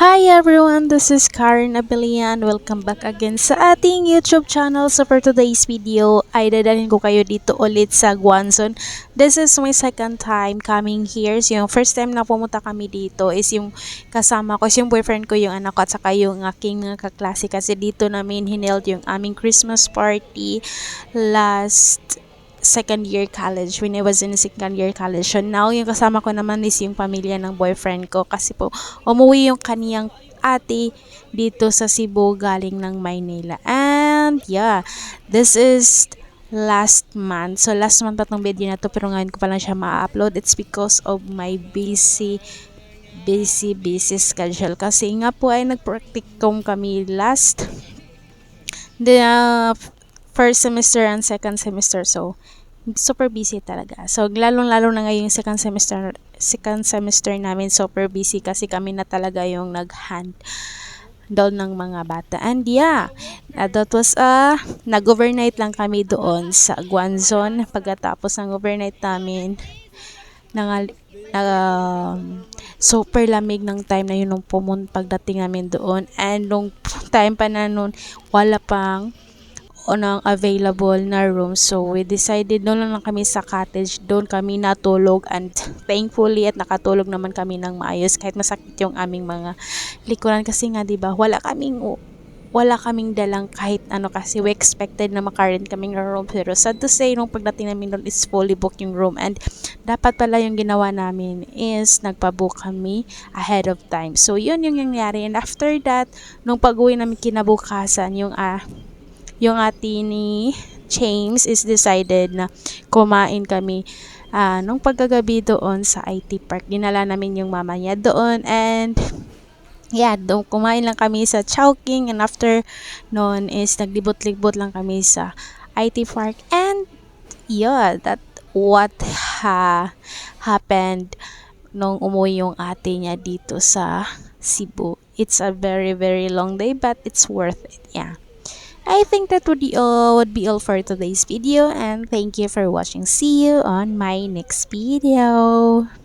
Hi everyone, this is Karen Abilian. Welcome back again sa ating YouTube channel. So for today's video, ay dadalhin ko kayo dito ulit sa Guanzon. This is my second time coming here. So yung first time na pumunta kami dito is yung kasama ko, is yung boyfriend ko, yung anak ko, at saka yung aking mga kaklase. Kasi dito namin hineld yung aming Christmas party last second year college, when I was in second year college. So now yung kasama ko naman is yung pamilya ng boyfriend ko kasi po umuwi yung kaniyang ate dito sa Cebu galing ng Maynila. And yeah, this is last month. So last month pa tong video na to, pero ngayon ko pa lang siya ma-upload. It's because of my busy schedule. Kasi nga po ay nag-practicum kami last the first semester and second semester. So super busy talaga. So lalong-lalo na ngayong second semester namin, super busy kasi kami na talaga yung nag-hand doon ng mga bata. And yeah, that was nag-overnight lang kami doon sa Guanzon. Pagkatapos ng overnight namin, super lamig ng time na yun nung pagdating namin doon. And nung time pa na nun, wala pang ng available na room. So we decided doon lang kami sa cottage, doon kami natulog, and thankfully at nakatulog naman kami ng maayos kahit masakit yung aming mga likuran kasi nga 'di ba wala kaming dalang kahit ano kasi we expected na makarin kaming room, pero sad to say nung pagdating namin doon is fully booked yung room. And dapat pala yung ginawa namin is nagpa-book kami ahead of time. So yun yung nangyari, and after that nung pag-uwi namin kinabukasan, yung ate ni James is decided na kumain kami nung pagkagabi doon sa IT Park. Dinala namin yung mama niya doon, and yeah, doon kumain lang kami sa Chowking, and after noon is naglibot-libot lang kami sa IT Park. And yeah, that what happened nung umuwi yung ate niya dito sa Cebu. It's a very very long day, but it's worth it. Yeah, I think that would be all for today's video, and thank you for watching. See you on my next video.